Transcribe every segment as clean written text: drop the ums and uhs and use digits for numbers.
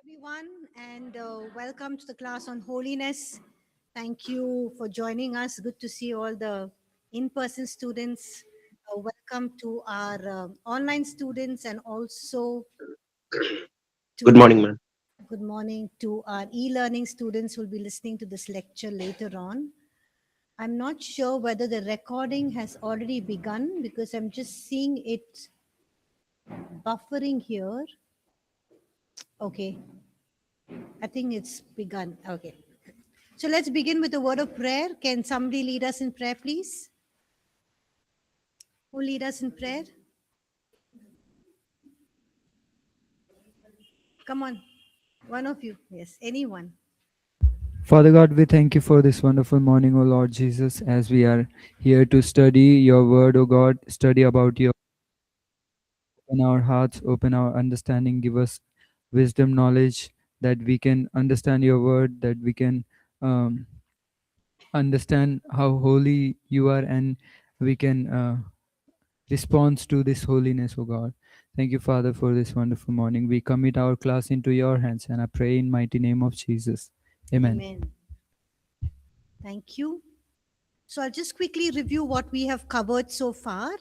everyone, and welcome to the class on holiness. Thank you for joining us. Good to see all the in person students. Welcome to our online students, and also Good to morning, ma'am. good morning to our e learning students who will be listening to this lecture later on. I'm not sure whether the recording has already begun because I'm just seeing it buffering here. Okay, I think it's begun. Okay. So let's begin with a word of prayer. Can somebody lead us in prayer, please? Who lead us in prayer? Come on. One of you. Yes, anyone. Father God, we thank you for this wonderful morning, O Lord Jesus, as we are here to study your word, O God, study about your open our hearts, open our understanding, give us wisdom, knowledge, that we can understand your word, that we can um, understand how holy you are, and we can respond to this holiness, O God. Thank you, Father, for this wonderful morning. We commit our class into your hands, and I pray in mighty name of Jesus. Amen. Amen. Thank you. So I'll just quickly review what we have covered so far.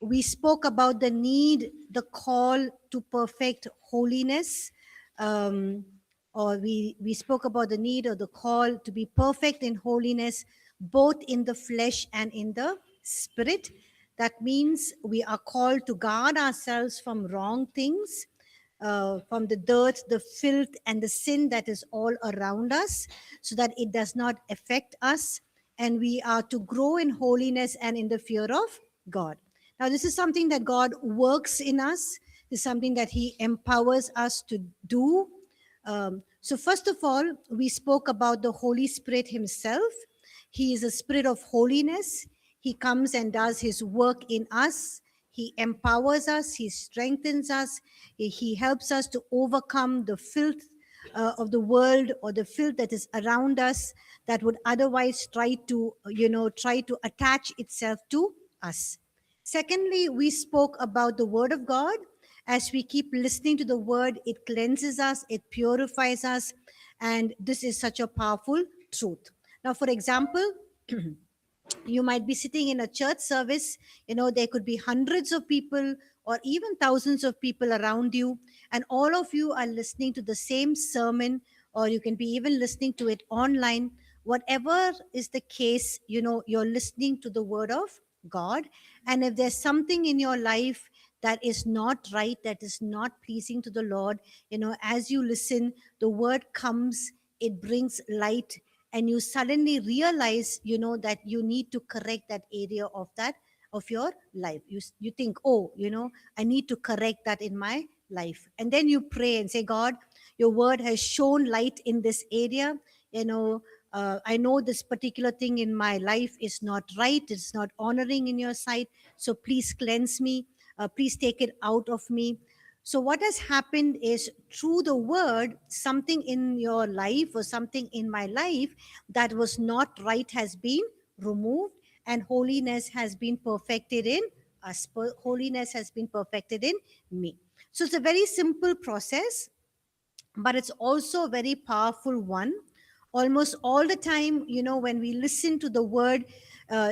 We spoke about the need, the call to perfect holiness. Um, or we spoke about the need or the call to be perfect in holiness, both in the flesh and in the spirit. That means we are called to guard ourselves from wrong things, from the dirt, the filth, and the sin that is all around us, so that it does not affect us. And we are to grow in holiness and in the fear of God. Now, this is something that God works in us. This is something that He empowers us to do. So, first of all, we spoke about the Holy Spirit Himself. He is a spirit of holiness. He comes and does His work in us. He empowers us. He strengthens us. He helps us to overcome the filth of the world, or the filth that is around us, that would otherwise try to attach itself to us. Secondly, we spoke about the Word of God. As we keep listening to the Word, it cleanses us, it purifies us, and this is such a powerful truth. Now, for example, you might be sitting in a church service. There could be hundreds of people or even thousands of people around you, and all of you are listening to the same sermon, or you can be even listening to it online. Whatever is the case, you're listening to the word of God. And if there's something in your life that is not right, that is not pleasing to the Lord, as you listen, the word comes, it brings light, and you suddenly realize, that you need to correct that area of your life. You think, oh, I need to correct that in my life. And then you pray and say, God, your word has shown light in this area. I know this particular thing in my life is not right, it's not honoring in your sight, so please cleanse me, please take it out of me. So, what has happened is, through the word, something in your life or something in my life that was not right has been removed, and holiness has been perfected in us. Holiness has been perfected in me. So, it's a very simple process, but it's also a very powerful one. Almost all the time, when we listen to the word,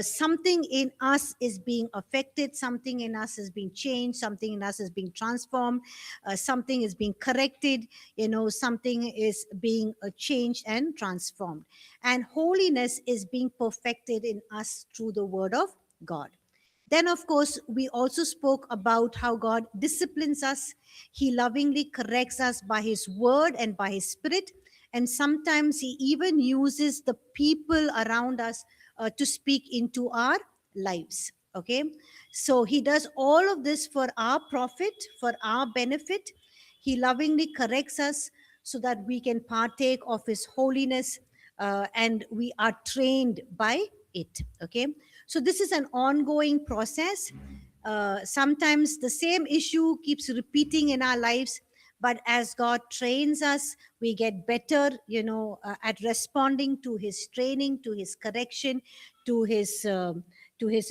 something in us is being affected, something in us is being changed, something in us is being transformed, something is being corrected, something is being changed and transformed. And holiness is being perfected in us through the word of God. Then, of course, we also spoke about how God disciplines us. He lovingly corrects us by His word and by His spirit. And sometimes He even uses the people around us to speak into our lives. Okay. So He does all of this for our profit, for our benefit. He lovingly corrects us so that we can partake of His holiness, and we are trained by it. Okay. So this is an ongoing process. Sometimes the same issue keeps repeating in our lives, but as God trains us, we get better, at responding to His training, to His correction, to His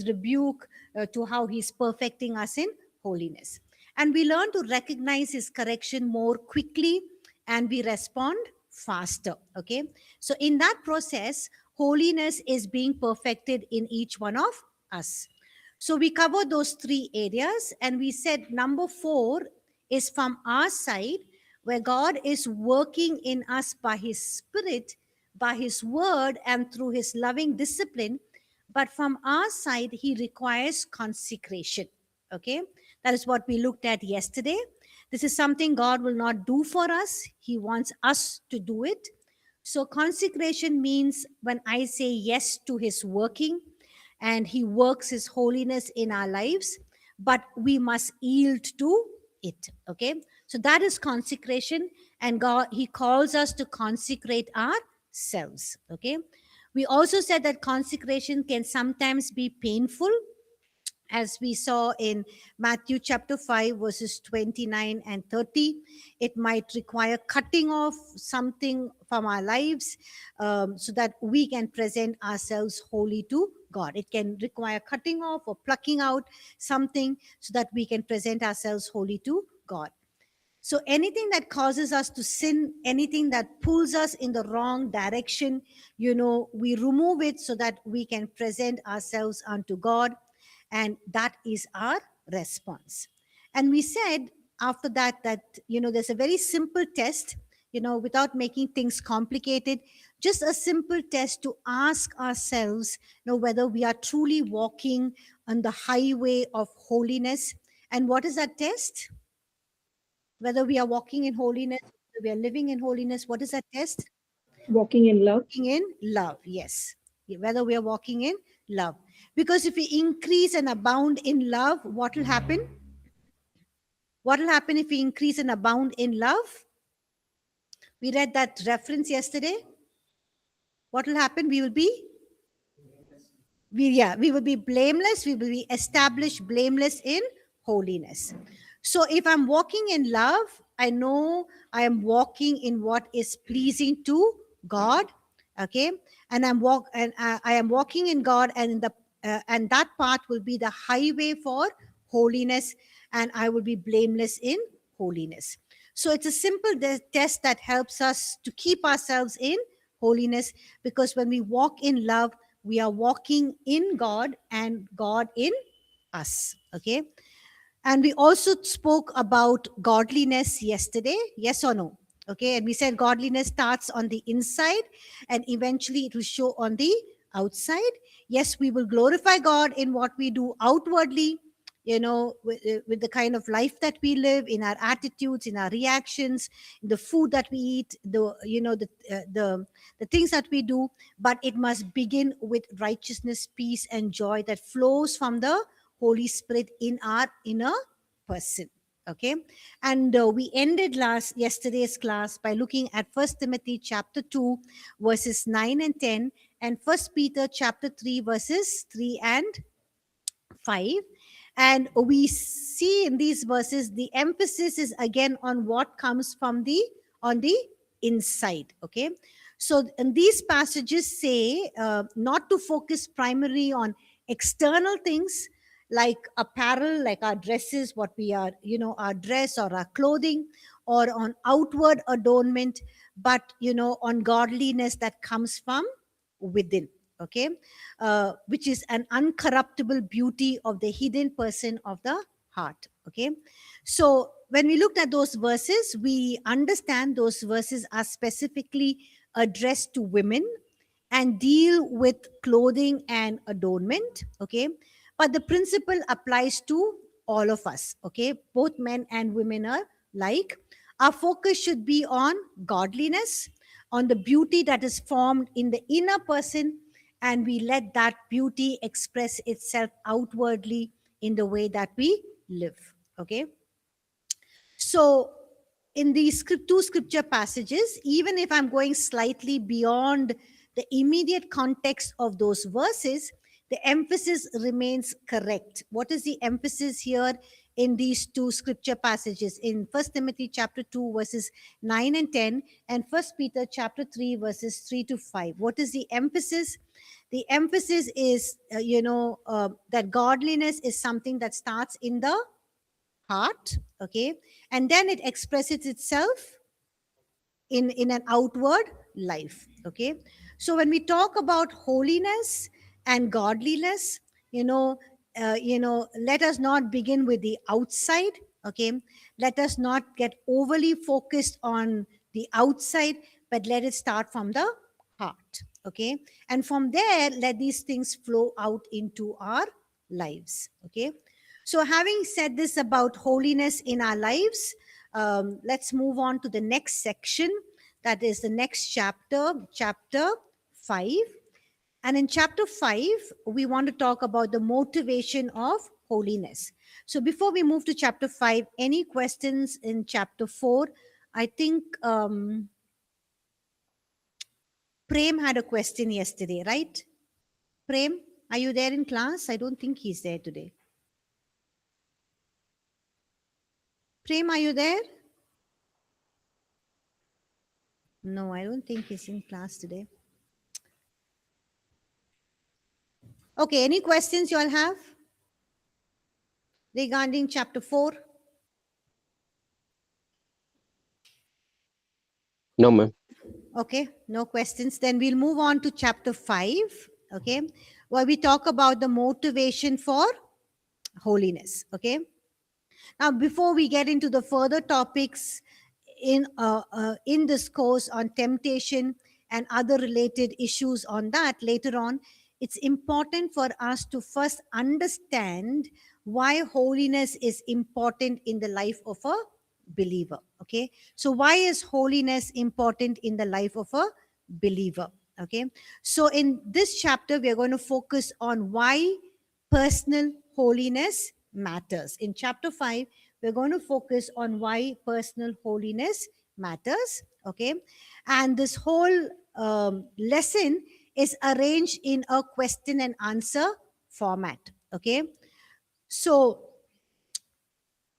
rebuke, to how He's perfecting us in holiness. And we learn to recognize His correction more quickly, and we respond faster. Okay. So in that process, holiness is being perfected in each one of us. So we covered those three areas, and we said number 4 is from our side, where God is working in us by his spirit, by his word, and through his loving discipline. But from our side, he requires consecration. Okay. That is what we looked at yesterday. This is something God will not do for us. He wants us to do it. So consecration means when I say yes to his working, and he works his holiness in our lives, but we must yield to it. Okay. So that is consecration, and God, he calls us to consecrate ourselves. Okay. We also said that consecration can sometimes be painful, as we saw in Matthew chapter 5, verses 29 and 30. It might require cutting off something from our lives, so that we can present ourselves wholly to God. It can require cutting off or plucking out something so that we can present ourselves wholly to God. So anything that causes us to sin, anything that pulls us in the wrong direction, we remove it so that we can present ourselves unto God. And that is our response. And we said after that, there's a very simple test, without making things complicated, just a simple test to ask ourselves, whether we are truly walking on the highway of holiness. And what is that test? Whether we are walking in holiness, whether we are living in holiness. What is that test? Walking in love. Walking in love, yes. Whether we are walking in love. Because if we increase and abound in love, what will happen? What will happen if we increase and abound in love? We read that reference yesterday. What will happen? We will be blameless. We will be established blameless in holiness. So if I'm walking in love, I know I am walking in what is pleasing to God. Okay. And I am walking in God, and and that path will be the highway for holiness, and I will be blameless in holiness. So it's a simple test that helps us to keep ourselves in holiness, because when we walk in love, we are walking in God and God in us. Okay. And we also spoke about godliness yesterday. Yes or no? Okay. And we said godliness starts on the inside and eventually it will show on the outside. Yes, we will glorify God in what we do outwardly, with the kind of life that we live, in our attitudes, in our reactions, in the food that we eat, the things that we do. But it must begin with righteousness, peace, and joy that flows from the Holy Spirit in our inner person. Okay. And we ended yesterday's class by looking at 1 Timothy chapter 2, verses 9 and 10, and 1 Peter chapter 3, verses 3 and 5. And we see in these verses, the emphasis is again on what comes from on the inside. Okay. So and these passages say not to focus primarily on external things like apparel, like our dresses, what we are, our dress or our clothing, or on outward adornment, but, on godliness that comes from within. Okay. Which is an uncorruptible beauty of the hidden person of the heart. Okay. So when we looked at those verses, we understand those verses are specifically addressed to women and deal with clothing and adornment. Okay. But the principle applies to all of us. Okay. Both men and women are like. Our focus should be on godliness, on the beauty that is formed in the inner person, and we let that beauty express itself outwardly in the way that we live. Okay. So in these two scripture passages, even if I'm going slightly beyond the immediate context of those verses, the emphasis remains correct. What is the emphasis here in these two scripture passages? In 1 Timothy chapter 2, verses 9 and 10, and 1 Peter chapter 3, verses 3 to 5. What is the emphasis? The emphasis is, that godliness is something that starts in the heart. Okay. And then it expresses itself in an outward life. Okay, so when we talk about holiness and godliness, let us not begin with the outside. Okay, let us not get overly focused on the outside, but let it start from the heart. Okay, and from there let these things flow out into our lives. Okay, so having said this about holiness in our lives, let's move on to the next section. That is the next chapter, chapter 5. And in chapter 5, we want to talk about the motivation of holiness. So before we move to chapter 5, any questions in chapter 4? I think Prem had a question yesterday, right? Prem, are you there in class? I don't think he's there today. Prem, are you there? No, I don't think he's in class today. Okay, any questions you all have regarding chapter 4? No, ma'am. Okay, no questions. Then we'll move on to chapter 5. Okay, where we talk about the motivation for holiness. Okay, now before we get into the further topics in this course on temptation and other related issues on that later on, it's important for us to first understand why holiness is important in the life of a believer. Okay, so why is holiness important in the life of a believer? Okay, so in this chapter we are going to focus on why personal holiness matters. In chapter 5 we're going to focus on why personal holiness matters. Okay, and this whole lesson is arranged in a question and answer format. Okay, so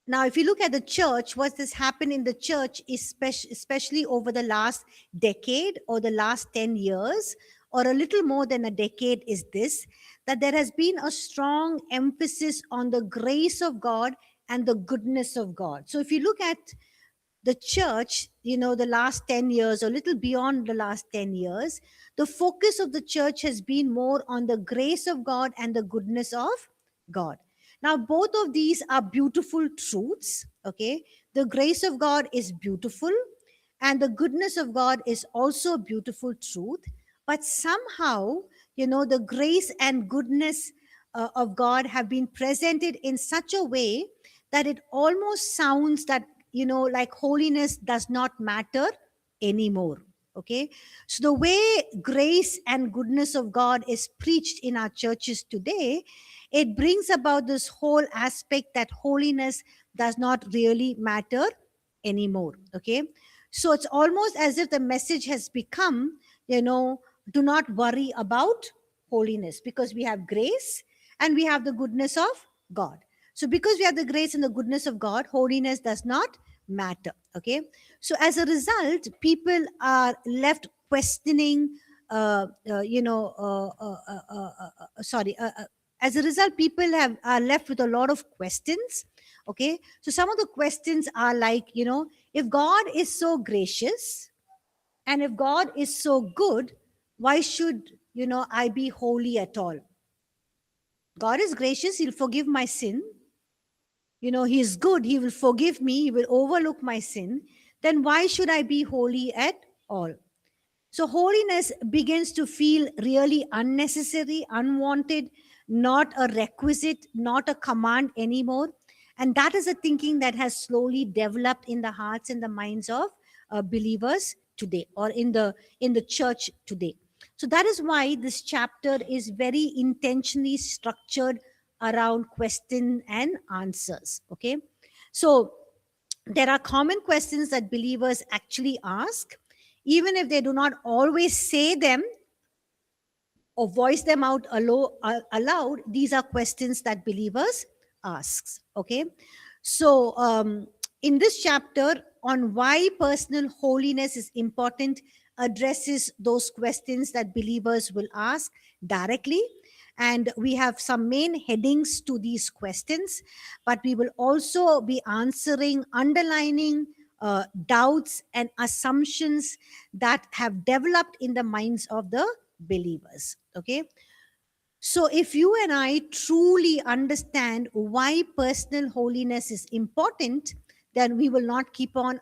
now if you look at the church, what has happened in the church, especially over the last decade or the last 10 years or a little more than a decade, is this: that there has been a strong emphasis on the grace of God and the goodness of God. So if you look at the church, the last 10 years or a little beyond the last 10 years, the focus of the church has been more on the grace of God and the goodness of God. Now both of these are beautiful truths. Okay, the grace of God is beautiful and the goodness of God is also a beautiful truth. But somehow, the grace and goodness of God have been presented in such a way that it almost sounds that, like holiness does not matter anymore. Okay, so the way grace and goodness of God is preached in our churches today, it brings about this whole aspect that holiness does not really matter anymore. Okay, so it's almost as if the message has become, do not worry about holiness, because we have grace and we have the goodness of God. So because we have the grace and the goodness of God, holiness does not matter. Okay, so as a result, people are left questioning as a result, people are left with a lot of questions. Okay, so some of the questions are like, if God is so gracious and if God is so good, why should, I be holy at all? God is gracious, he'll forgive my sin. He is good, he will forgive me, he will overlook my sin. Then why should I be holy at all? So holiness begins to feel really unnecessary, unwanted, not a requisite, not a command anymore. And that is a thinking that has slowly developed in the hearts and the minds of believers today, or in the church today. So that is why this chapter is very intentionally structured around question and answers. Okay, so there are common questions that believers actually ask, even if they do not always say them or voice them out aloud. These are questions that believers asks. Okay, so in this chapter on why personal holiness is important, addresses those questions that believers will ask directly. And we have some main headings to these questions, but we will also be answering, underlining, doubts and assumptions that have developed in the minds of the believers. Okay, so if you and I truly understand why personal holiness is important, then we will not keep on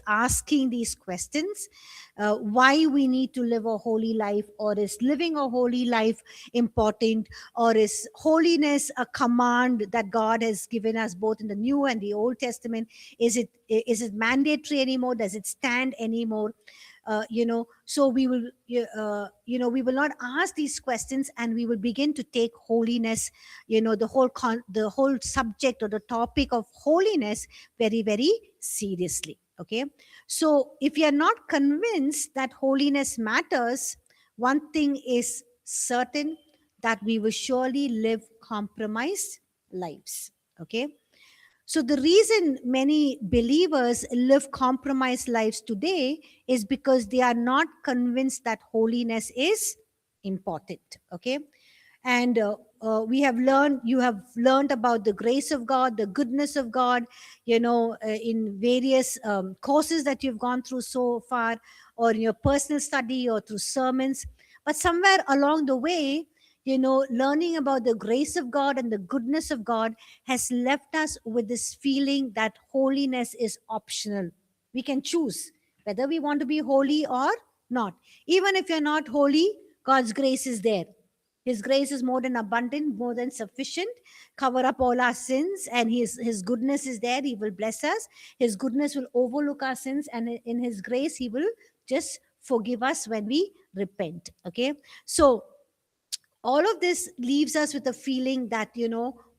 asking these questions. Why we need to live a holy life, or is living a holy life important, or is holiness a command that God has given us both in the New and the Old Testament? Is it mandatory anymore? Does it stand anymore? So we will we will not ask these questions, and we will begin to take holiness, the whole subject or the topic of holiness very, very seriously. Okay, so if you are not convinced that holiness matters, one thing is certain, that we will surely live compromised lives. Okay, so, the reason many believers live compromised lives today is because they are not convinced that holiness is important. Okay. And you have learned about the grace of God, the goodness of God, in various courses that you've gone through so far, or in your personal study, or through sermons. But somewhere along the way, learning about the grace of God and the goodness of God has left us with this feeling that holiness is optional. We can choose whether we want to be holy or not. Even if you're not holy, God's grace is there. His grace is more than abundant, more than sufficient, cover up all our sins, and his goodness is there. He will bless us. His goodness will overlook our sins, and in his grace, he will just forgive us when we repent. Okay, so all of this leaves us with a feeling that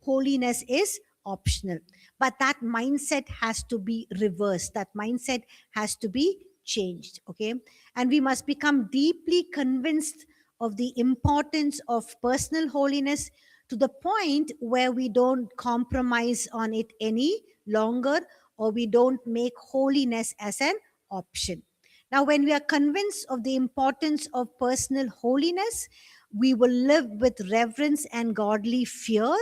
holiness is optional, but that mindset has to be reversed. That mindset has to be changed. Okay, and we must become deeply convinced of the importance of personal holiness, to the point where we don't compromise on it any longer, or we don't make holiness as an option. Now, when we are convinced of the importance of personal holiness, we will live with reverence and godly fear,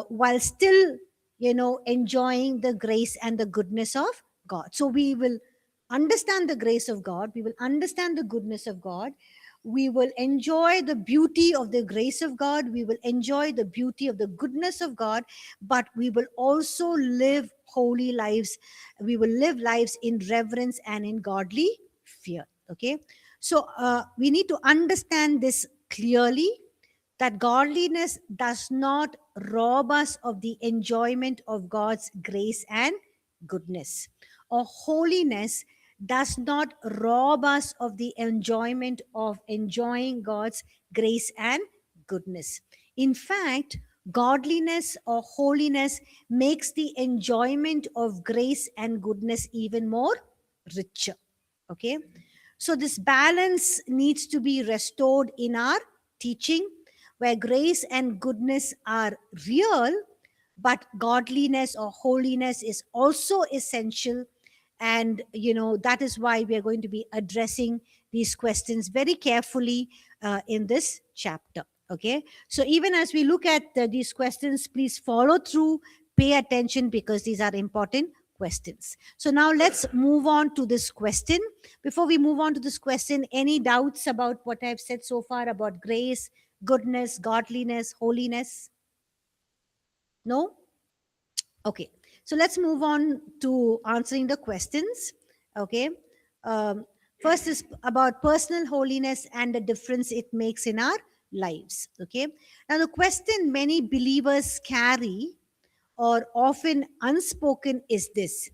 while still, enjoying the grace and the goodness of God. So we will understand the grace of God, we will understand the goodness of God, we will enjoy the beauty of the grace of God, we will enjoy the beauty of the goodness of God, but we will also live holy lives. We will live lives in reverence and in godly fear. Okay, so we need to understand this clearly, that godliness does not rob us of the enjoyment of God's grace and goodness, or holiness does not rob us of the enjoyment of enjoying God's grace and goodness. In fact, godliness or holiness makes the enjoyment of grace and goodness even more richer. Okay, so this balance needs to be restored in our teaching, where grace and goodness are real, but godliness or holiness is also essential. And that is why we are going to be addressing these questions very carefully in this chapter. Okay, so even as we look at these questions, please follow through, pay attention, because these are important questions. So now let's move on to this question. Before we move on to this question, any doubts about what I've said so far about grace, goodness, godliness, holiness? No? Okay. So let's move on to answering the questions. Okay. Um, First is about personal holiness and the difference it makes in our lives. Okay. Now, the question many believers carry, or often unspoken, is this: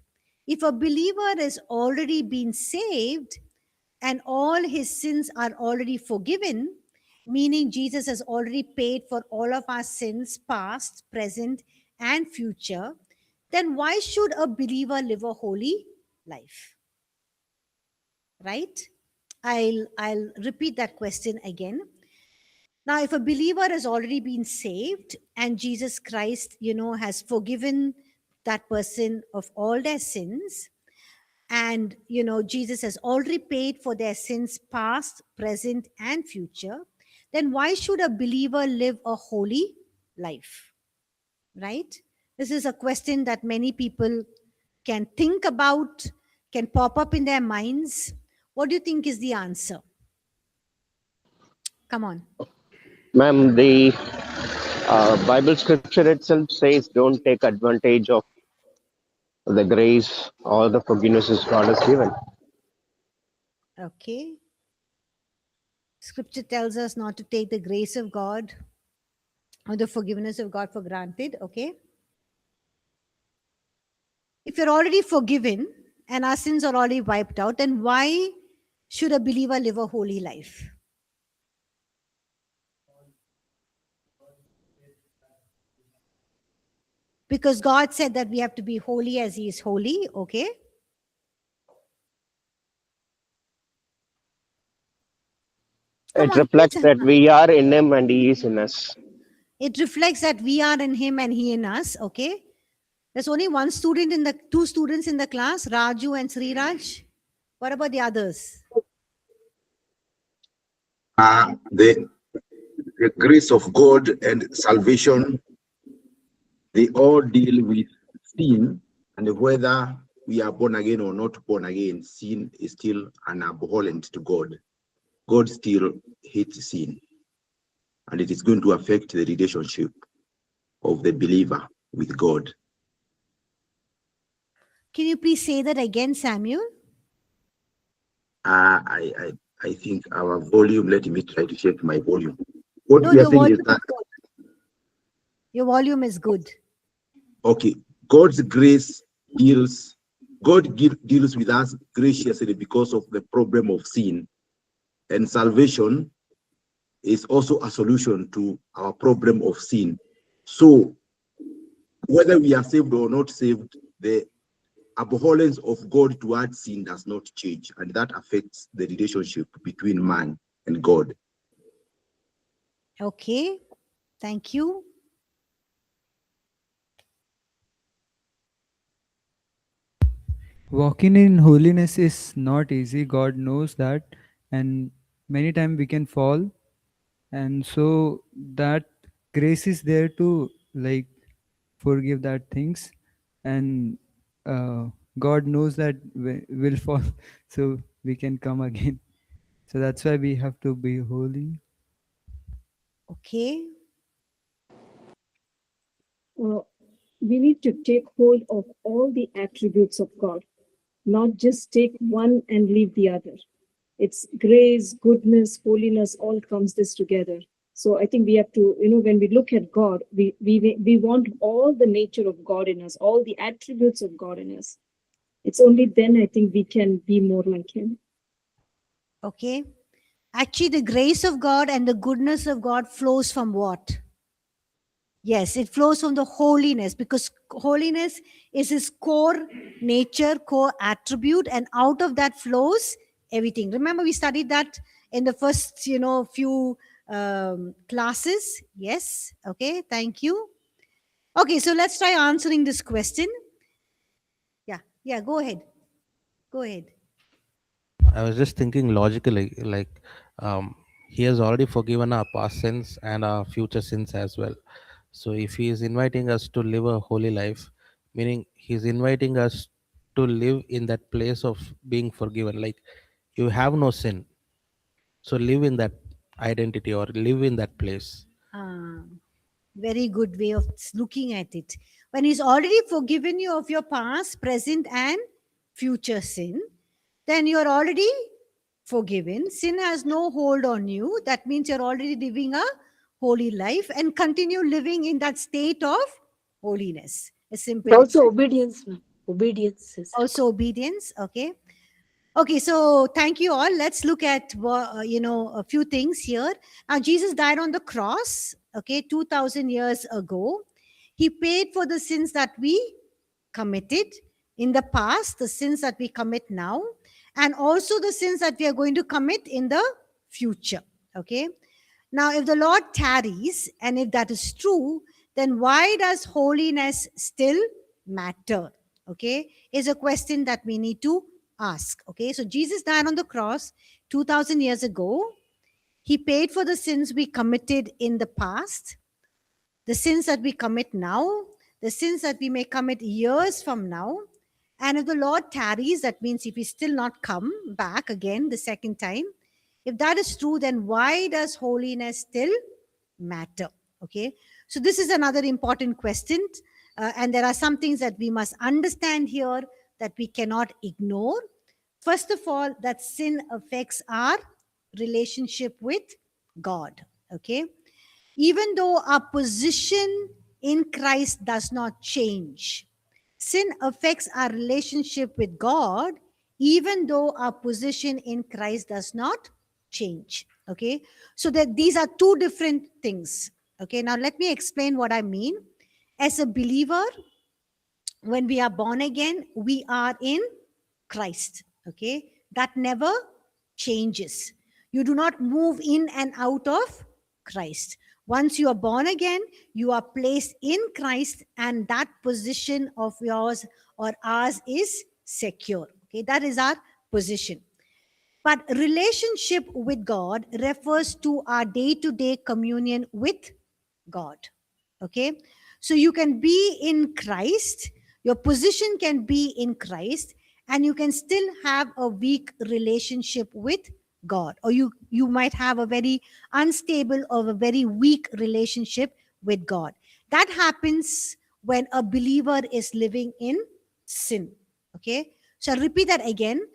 if a believer has already been saved and all his sins are already forgiven, meaning Jesus has already paid for all of our sins, past, present, and future, then why should a believer live a holy life? Right? I'll repeat that question again. Now, if a believer has already been saved and Jesus Christ, has forgiven that person of all their sins, and Jesus has already paid for their sins, past, present, and future, then why should a believer live a holy life? Right? This is a question that many people can think about, can pop up in their minds? What do you think is the answer? Come on. Ma'am, the Bible scripture itself says don't take advantage of the grace or the forgiveness God has given. Okay. Scripture tells us not to take the grace of God or the forgiveness of God for granted. Okay. If you're already forgiven and our sins are already wiped out, then why should a believer live a holy life? Because God said that we have to be holy as He is holy. Okay. Come It on, please. reflects that we are in Him and He is in us. It reflects that we are in Him and He in us. Okay. There's only one student in the two students in the class, Raju and Sriraj. What about the others? The grace of God and salvation, they all deal with sin, and whether we are born again or not born again, sin is still an abhorrent to God. God still hates sin, and it is going to affect the relationship of the believer with God. Can you please say that again, Samuel? I think our volume, let me try to check my volume. What No, we are your saying volume is that, is good. Your volume is good. okay, God's grace deals, deals with us graciously because of the problem of sin, and salvation is also a solution to our problem of sin. So whether we are saved or not saved, the abhorrence of God towards sin does not change, and that affects the relationship between man and God. Okay. Thank you. Walking in holiness is not easy. God knows that, and many times we can fall, and so that grace is there to like forgive that things, and God knows that we'll fall, so we can come again. So that's why we have to be holy. Okay. We need to take hold of all the attributes of God, not just take one and leave the other. It's grace, goodness, holiness, all comes this together. So I think we have to, when we look at God, we want all the nature of God in us, all the attributes of God in us. It's only then I think we can be more like Him. Okay. Actually, the grace of God and the goodness of God flows from what? Yes, it flows from the holiness, because holiness is His core nature, core attribute, and out of that flows everything. Remember, we studied that in the first, few classes. Yes. Okay. Thank you. Okay. So let's try answering this question. Yeah. Yeah. Go ahead. Go ahead. I was just thinking logically, like he has already forgiven our past sins and our future sins as well. So if he is inviting us to live a holy life, meaning he's inviting us to live in that place of being forgiven. Like you have no sin, so live in that identity or live in that place. Very good way of looking at it. When He's already forgiven you of your past, present, and future sin, then you're already forgiven. Sin has no hold on you. That means you're already living a holy life and continue living in that state of holiness. As simple as Also obedience, ma'am. Obedience is also obedience. Okay. Okay, so thank you all. Let's look at a few things here. Now, Jesus died on the cross. Okay, 2,000 years ago. He paid for the sins that we committed in the past, the sins that we commit now, and also the sins that we are going to commit in the future. Okay. Now, if the Lord tarries, and if that is true, then why does holiness still matter? Okay, is a question that we need to ask. Okay, so Jesus died on the cross 2,000 years ago. He paid for the sins we committed in the past, the sins that we commit now, the sins that we may commit years from now, And if the Lord tarries, that means if he still not come back again the second time, if that is true, then why does holiness still matter? Okay, so this is another important question. And there are some things that we must understand here that we cannot ignore. First of all, that sin affects our relationship with God. Okay, even though our position in Christ does not change, sin affects our relationship with God, even though our position in Christ does not change. Okay, so that these are two different things. Okay, now let me explain what I mean. As a believer, when we are born again, we are in Christ. Okay, that never changes. You do not move in and out of Christ. Once you are born again, you are placed in Christ, and that position of yours or ours is secure. Okay, that is our position. But relationship with God refers to our day-to-day communion with God. Okay, so you can be in Christ, your position can be in Christ, and you can still have a weak relationship with God, or you might have a very unstable or a very weak relationship with God. That happens when a believer is living in sin. Okay, so I'll repeat that again.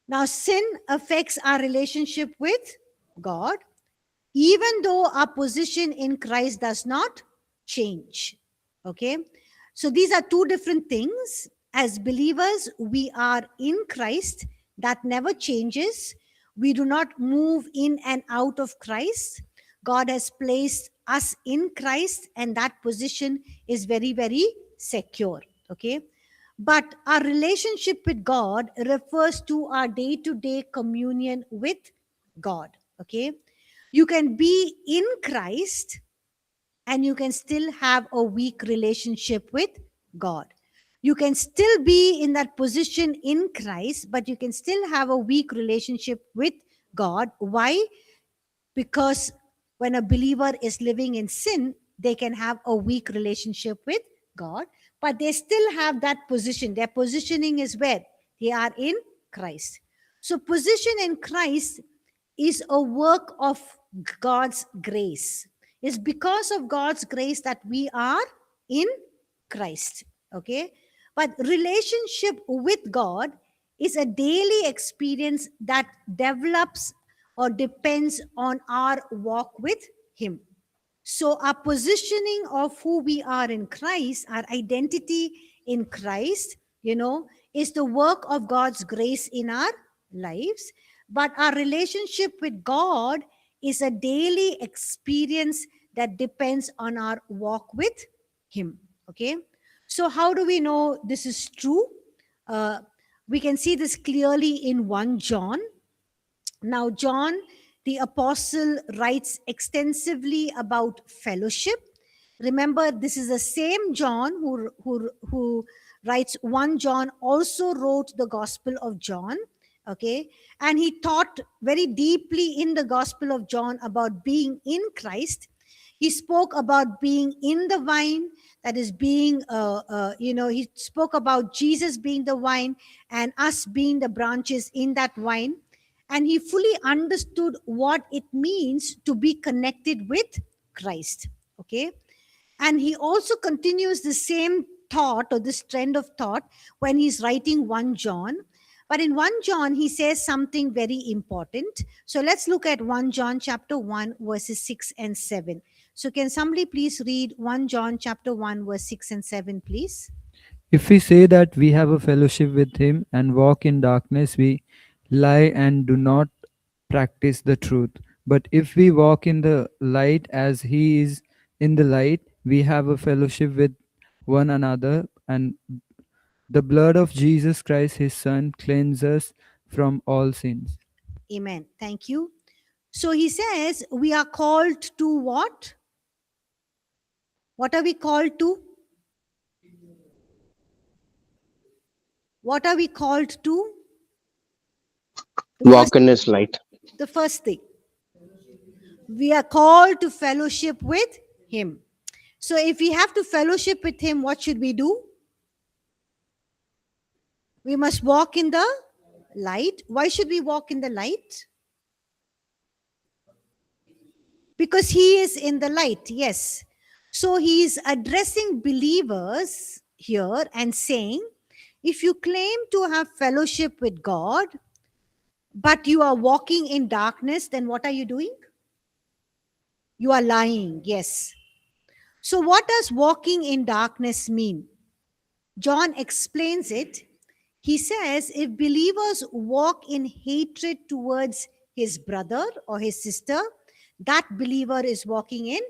Now, sin affects our relationship with God, even though our position in Christ does not change. Okay, so these are two different things. As believers, we are in Christ, that never changes. We do not move in and out of Christ. God has placed us in Christ, and that position is very, very secure. Okay, but our relationship with God refers to our day-to-day communion with God. Okay, you can be in Christ and you can still have a weak relationship with God. You can still be in that position in Christ, but you can still have a weak relationship with God. Why? Because when a believer is living in sin, they can have a weak relationship with God, but they still have that position. Their positioning is where? They are in Christ. So, position in Christ is a work of God's grace. It's because of God's grace that we are in Christ. Okay? But relationship with God is a daily experience that develops or depends on our walk with Him. So, our positioning of who we are in Christ, our identity in Christ, is the work of God's grace in our lives. But our relationship with God is a daily experience that depends on our walk with Him. Okay. So, how do we know this is true? We can see this clearly in 1 John. Now, John, the apostle, writes extensively about fellowship. Remember, this is the same John who writes 1 John, also wrote the Gospel of John. Okay, and he taught very deeply in the Gospel of John about being in Christ. He spoke about being in the vine, that is being, he spoke about Jesus being the vine and us being the branches in that vine. And he fully understood what it means to be connected with Christ. Okay. And he also continues the same thought or this trend of thought when he's writing 1 John. But in 1 John, he says something very important. So let's look at 1 John chapter 1, verses 6 and 7. So can somebody please read 1 John chapter 1, verse 6 and 7, please? If we say that we have a fellowship with him and walk in darkness, we lie and do not practice the truth. But if we walk in the light as he is in the light, we have a fellowship with one another, and the blood of Jesus Christ, his son, cleanses us from all sins. Amen. Thank you. So he says we are called to what? What are we called to? What are we called to? Walk in his light. The first thing. We are called to fellowship with him. So if we have to fellowship with him, what should we do? We must walk in the light. Why should we walk in the light? Because he is in the light, yes. So he is addressing believers here and saying, if you claim to have fellowship with God, but you are walking in darkness, then what are you doing? You are lying, yes. So, what does walking in darkness mean? John explains it. He says, if believers walk in hatred towards his brother or his sister, that believer is walking in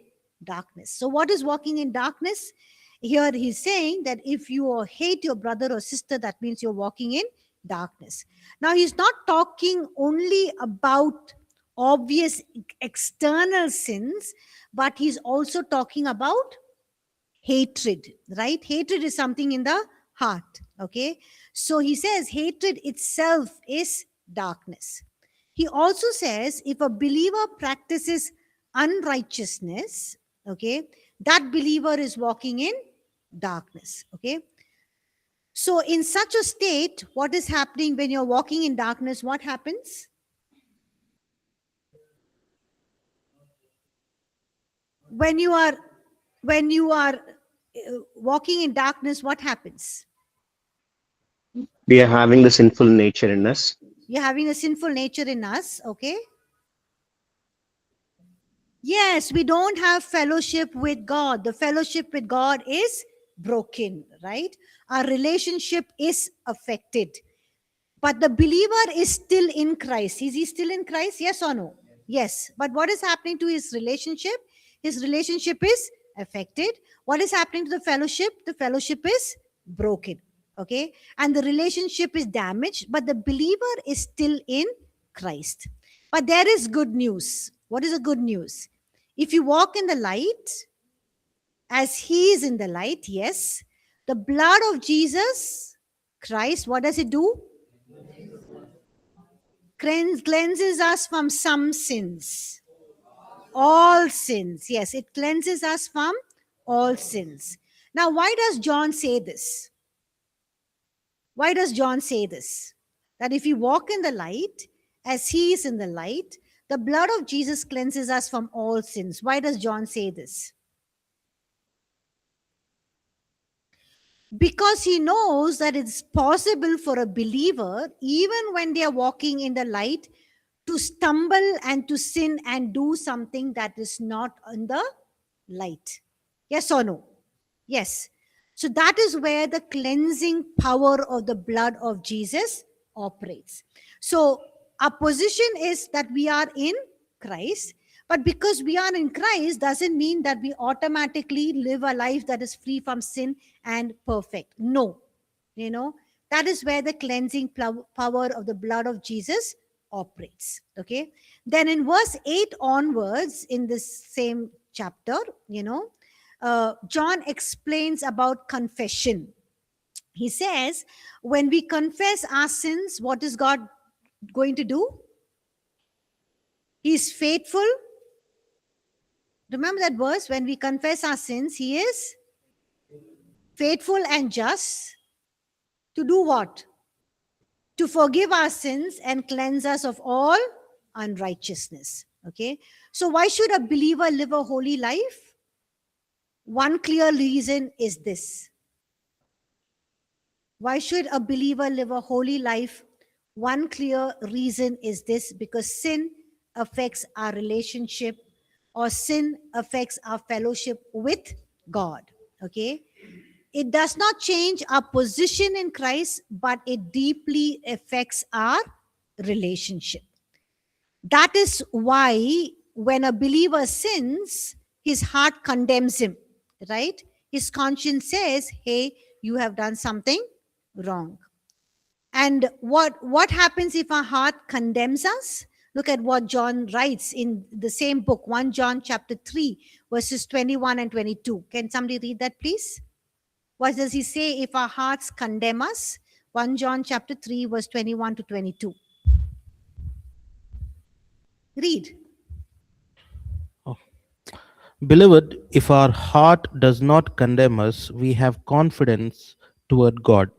darkness. So, what is walking in darkness? Here he's saying that if you hate your brother or sister, that means you're walking in darkness. Now, he's not talking only about obvious external sins, but he's also talking about hatred, right? Hatred is something in the heart, okay? So he says hatred itself is darkness. He also says if a believer practices unrighteousness, okay, that believer is walking in darkness, okay? So in such a state, what is happening when you're walking in darkness? What happens? When you are walking in darkness, what happens? We are having the sinful nature in us. You're having a sinful nature in us, okay? Yes, we don't have fellowship with God. The fellowship with God is broken, right? Our relationship is affected. But the believer is still in Christ. Is he still in Christ? Yes or no? Yes. But what is happening to his relationship? His relationship is affected. What is happening to the fellowship? The fellowship is broken. Okay. And the relationship is damaged, but the believer is still in Christ. But there is good news. What is the good news? If you walk in the light, as he is in the light, yes, the blood of Jesus Christ, what does it do? Cleanses us from some sins. All sins. Yes, it cleanses us from all sins. Now, why does John say this? Why does John say this? That if we walk in the light, as he is in the light, the blood of Jesus cleanses us from all sins. Why does John say this? Because he knows that it's possible for a believer, even when they are walking in the light, to stumble and to sin and do something that is not in the light. Yes or no? Yes. So that is where the cleansing power of the blood of Jesus operates. So our position is that we are in Christ, but because we are in Christ doesn't mean that we automatically live a life that is free from sin and perfect. No. That is where the cleansing power of the blood of Jesus operates. Okay. Then in verse 8 onwards in this same chapter, John explains about confession. He says, when we confess our sins, what is God going to do? He is faithful. Remember that verse, when we confess our sins, he is faithful and just to do what? To forgive our sins and cleanse us of all unrighteousness. Okay. So why should a believer live a holy life? One clear reason is this. Why should a believer live a holy life? One clear reason is this, because sin affects our relationship, or sin affects our fellowship with God. Okay. It does not change our position in Christ, but it deeply affects our relationship. That is why when a believer sins, his heart condemns him, right? His conscience says, hey, you have done something wrong. And what happens if our heart condemns us? Look at what John writes in the same book, 1 John chapter 3, verses 21 and 22. Can somebody read that, please? What does he say if our hearts condemn us? 1 John chapter 3, verse 21 to 22. Read. Beloved, if our heart does not condemn us, we have confidence toward God.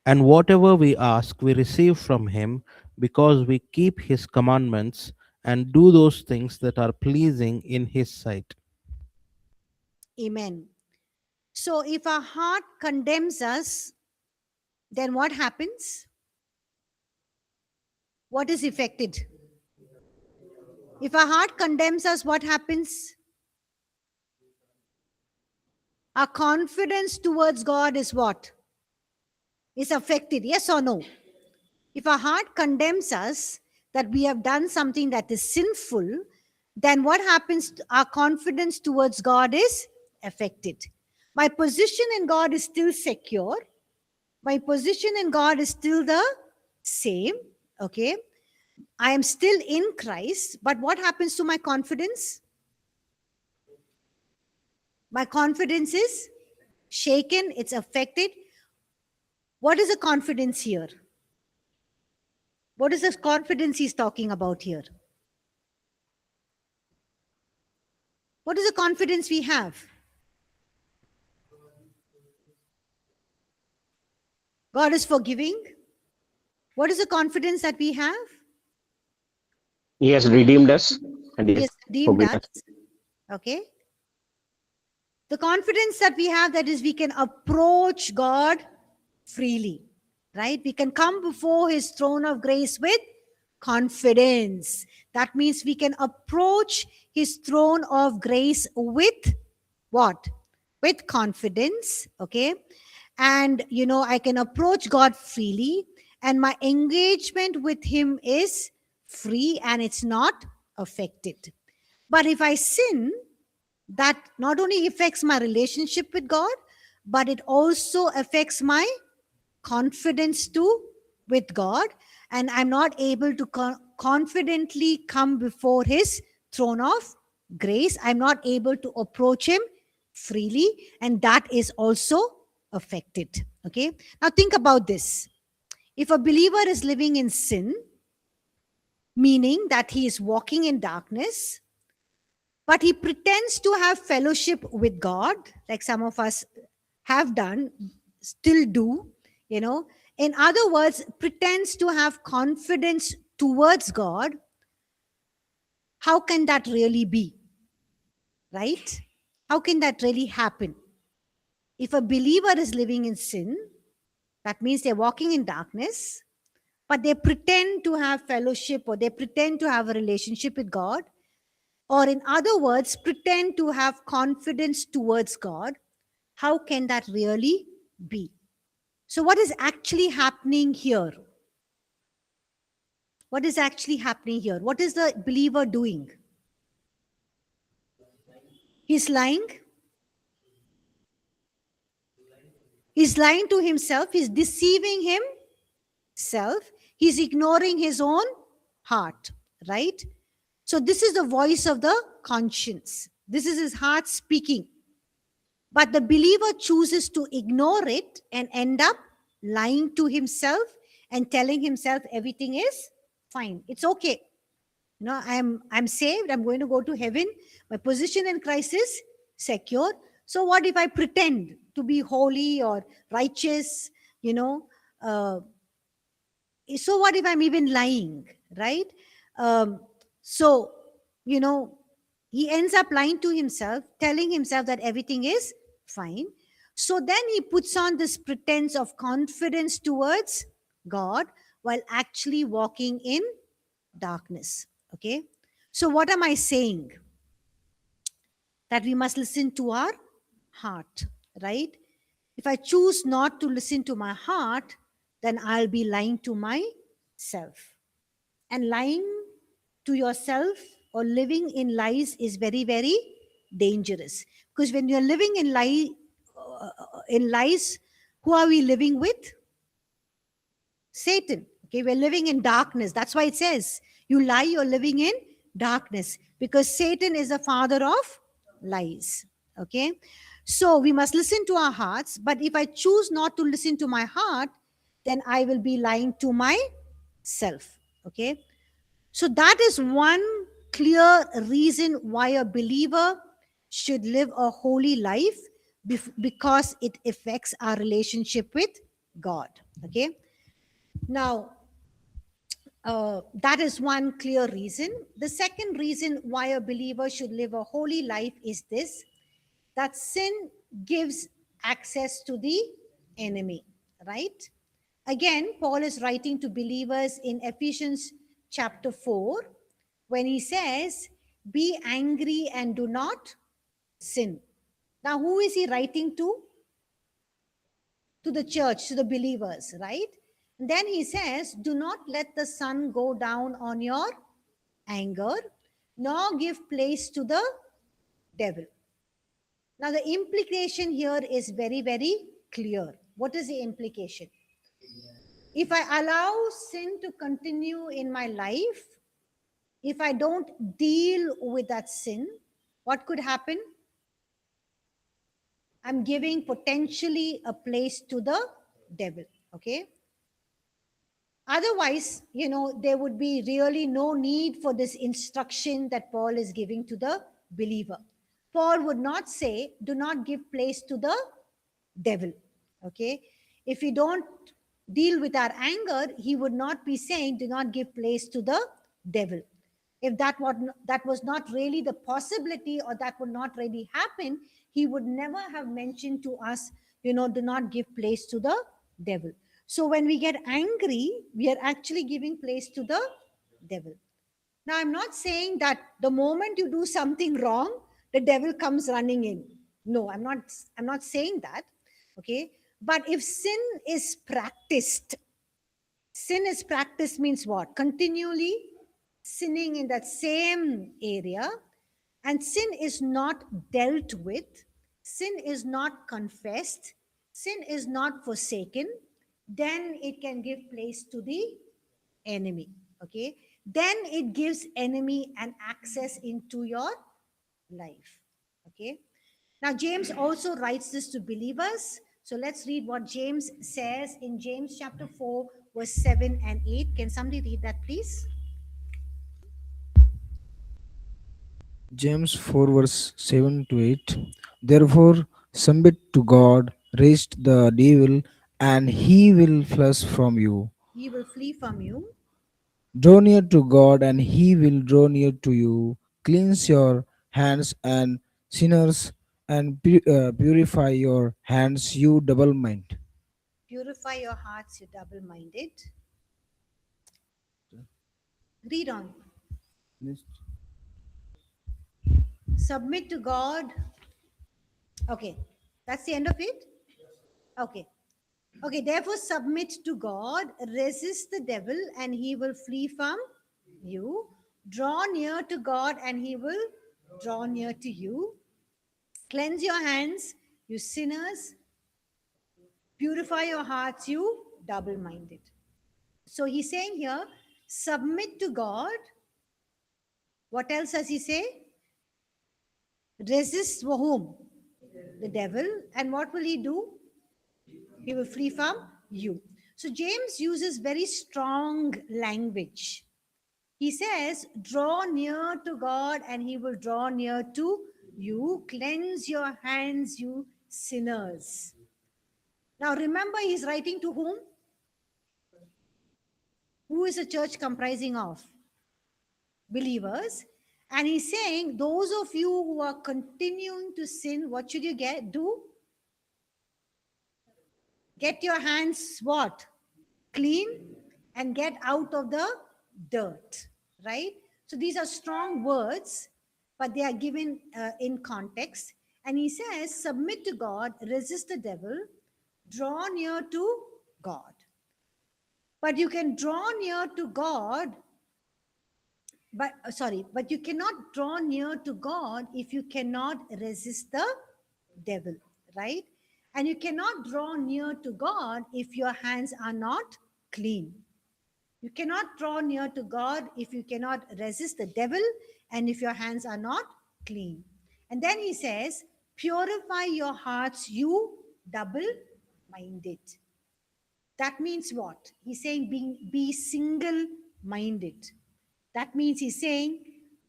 And whatever we ask, we receive from him because we keep his commandments and do those things that are pleasing in his sight. Amen. So if our heart condemns us, then what happens? What is affected? If our heart condemns us, what happens? Our confidence towards God is what? Is affected, yes or no? If our heart condemns us that we have done something that is sinful, then what happens? Our confidence towards God is affected. My position in God is still secure. My position in God is still the same. Okay. I am still in Christ, but what happens to my confidence? My confidence is shaken, it's affected. What is the confidence here? What is the confidence he's talking about here? What is the confidence we have? God is forgiving. What is the confidence that we have? He has redeemed us and He he has has redeemed forgiven us. us. Okay. The confidence that we have, that is, we can approach God freely, right? We can come before his throne of grace with confidence. That means we can approach his throne of grace with what? With confidence, okay? And, I can approach God freely, and my engagement with him is free and it's not affected. But if I sin, that not only affects my relationship with God, but it also affects my confidence too with God, and I'm not able to confidently come before his throne of grace. I'm not able to approach him freely, and that is also affected. Okay, now think about this. If a believer is living in sin, meaning that he is walking in darkness, but he pretends to have fellowship with God, like some of us have done, still do, in other words, pretends to have confidence towards God, how can that really be? Right? How can that really happen? If a believer is living in sin, that means they're walking in darkness, but they pretend to have fellowship, or they pretend to have a relationship with God, or in other words, pretend to have confidence towards God. How can that really be? So, what is actually happening here? What is actually happening here? What is the believer doing? He's lying. He's lying to himself. He's deceiving himself. He's ignoring his own heart, right? So, this is the voice of the conscience. This is his heart speaking. But the believer chooses to ignore it and end up lying to himself and telling himself everything is fine. It's okay. I'm saved. I'm going to go to heaven. My position in Christ is secure. So what if I pretend to be holy or righteous? So what if I'm even lying, right? So he ends up lying to himself, telling himself that everything is fine. So then he puts on this pretense of confidence towards God while actually walking in darkness. Okay. So what am I saying? That we must listen to our heart, right? If I choose not to listen to my heart, then I'll be lying to myself. And lying to yourself or living in lies is very, very dangerous. Because when you're living in lies, who are we living with? Satan. Okay, we're living in darkness. That's why it says, you lie, you're living in darkness, because Satan is the father of lies. Okay, so we must listen to our hearts. But if I choose not to listen to my heart, then I will be lying to myself. Okay, so that is one clear reason why a believer should live a holy life, because it affects our relationship with God. Okay. Now, that is one clear reason. The second reason why a believer should live a holy life is this, that sin gives access to the enemy, right? Again, Paul is writing to believers in Ephesians chapter 4 when he says, be angry and do not sin. Now, who is he writing to? To the church, to the believers, right? And then he says, do not let the sun go down on your anger, nor give place to the devil. Now, the implication here is very, very clear. What is the implication? If I allow sin to continue in my life, if I don't deal with that sin, what could happen? I'm giving potentially a place to the devil. Okay. Otherwise, there would be really no need for this instruction that Paul is giving to the believer. Paul would not say, do not give place to the devil. Okay. If we don't deal with our anger, he would not be saying, do not give place to the devil. If that was not really the possibility, or that would not really happen, he would never have mentioned to us, do not give place to the devil. So when we get angry, we are actually giving place to the devil. Now, I'm not saying that the moment you do something wrong, the devil comes running in. No, I'm not saying that. Okay. But if sin is practiced means what? Continually sinning in that same area, and sin is not dealt with, sin is not confessed, sin is not forsaken, then it can give place to the enemy. Okay. Then it gives enemy an access into your life. Okay. Now, James also writes this to believers. So let's read what James says in James chapter 4, verse 7 and 8. Can somebody read that, please? James 4 verse 7 to 8. Therefore, submit to God, resist the devil, and he will flee from you. He will flee from you. Draw near to God, and he will draw near to you. Cleanse your hands and sinners, and purify your hands, you double mind. Purify your hearts, you double-minded. Read on. Submit to God. Okay, that's the end of it? Okay. Okay, therefore submit to God, resist the devil, and he will flee from you. Draw near to God, and he will draw near to you. Cleanse your hands, you sinners. Purify your hearts, you double-minded. So he's saying here, submit to God. What else does he say? Resist whom? The devil. And what will he do? He will flee from you. So James uses very strong language. He says, draw near to God and he will draw near to you. Cleanse your hands, you sinners. Now remember, he's writing to whom? Who is a church comprising of? Believers. And he's saying, those of you who are continuing to sin, what should you do? Get your hands what? Clean and get out of the dirt, right? So these are strong words, but they are given in context. And he says, submit to God, resist the devil, draw near to God. But you can draw near to God, but you cannot draw near to God if you cannot resist the devil, right? And you cannot draw near to God if your hands are not clean. You cannot draw near to God if you cannot resist the devil and if your hands are not clean. And then he says, purify your hearts, you double-minded. That means what? He's saying be single-minded. That means he's saying,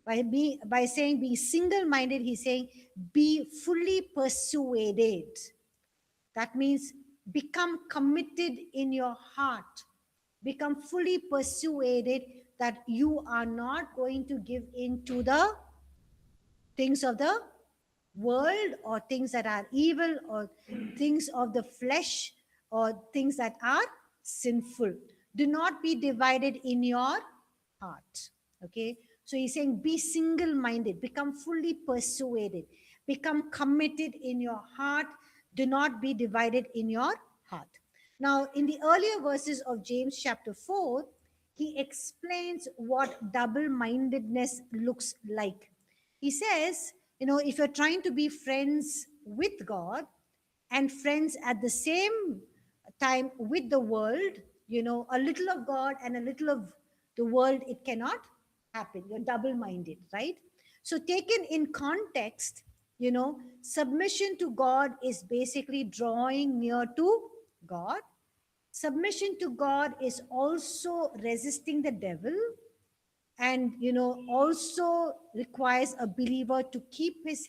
by saying be single-minded, he's saying be fully persuaded. That means become committed in your heart, become fully persuaded that you are not going to give in to the things of the world, or things that are evil, or things of the flesh, or things that are sinful. Do not be divided in your heart. Okay, so he's saying be single minded, become fully persuaded, become committed in your heart. Do not be divided in your heart. Now, in the earlier verses of James chapter 4, he explains what double mindedness looks like. He says, if you're trying to be friends with God and friends at the same time with the world, a little of God and a little of the world, it cannot happen. You're double minded, right? So, taken in context, submission to God is basically drawing near to God. Submission to God is also resisting the devil, and also requires a believer to keep his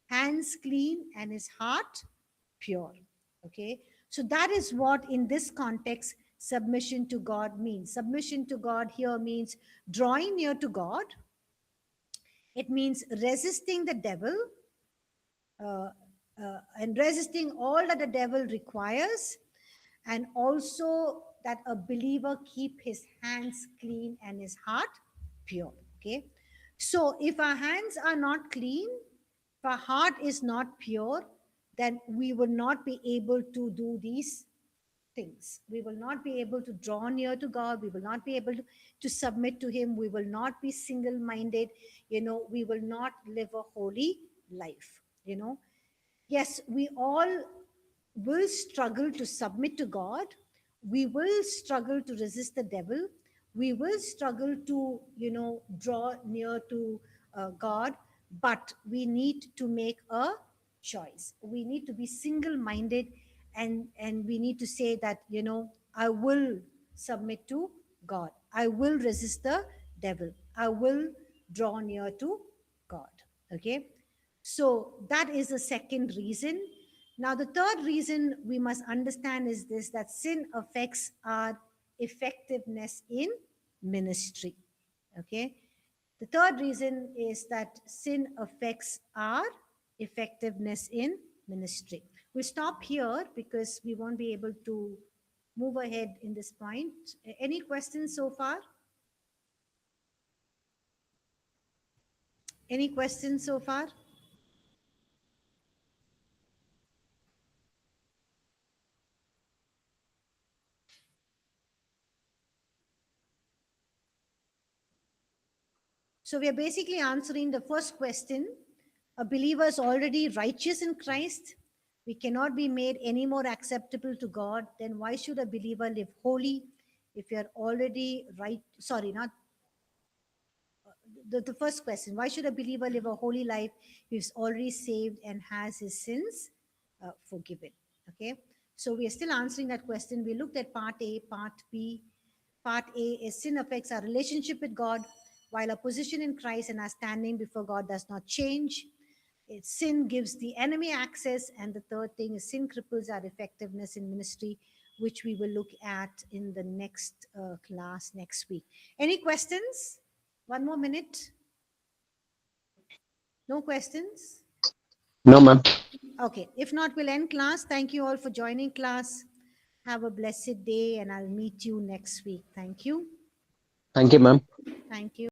hands clean and his heart pure. Okay, so that is what in this context submission to God means. Submission to God here means drawing near to God. It means resisting the devil, uh, and resisting all that the devil requires, and also that a believer keep his hands clean and his heart pure. Okay, so if our hands are not clean, if our heart is not pure, then we will not be able to do these things. We will not be able to draw near to God. We will not be able to submit to him. We will not be single minded. We will not live a holy life. Yes, we all will struggle to submit to God. We will struggle to resist the devil. We will struggle to, draw near to God, but we need to make a choice. We need to be single minded, and we need to say that, I will submit to God. I will resist the devil. I will draw near to God. Okay. So that is the second reason. Now, the third reason we must understand is this, that sin affects our effectiveness in ministry. Okay. The third reason is that sin affects our effectiveness in ministry. We'll stop here because we won't be able to move ahead in this point. Any questions so far? Any questions so far? So we are basically answering the first question. A believer is already righteous in Christ. We cannot be made any more acceptable to God. Then why should a believer live holy if you're already right? Sorry, not the first question. Why should a believer live a holy life if he's already saved and has his sins forgiven? Okay. So we are still answering that question. We looked at part A, part B. Part A is sin affects our relationship with God, while our position in Christ and our standing before God does not change. Sin gives the enemy access. And the third thing is sin cripples our effectiveness in ministry, which we will look at in the next class next week. Any questions? One more minute. No questions? No, ma'am. Okay. If not, we'll end class. Thank you all for joining class. Have a blessed day, and I'll meet you next week. Thank you. Thank you, ma'am. Thank you.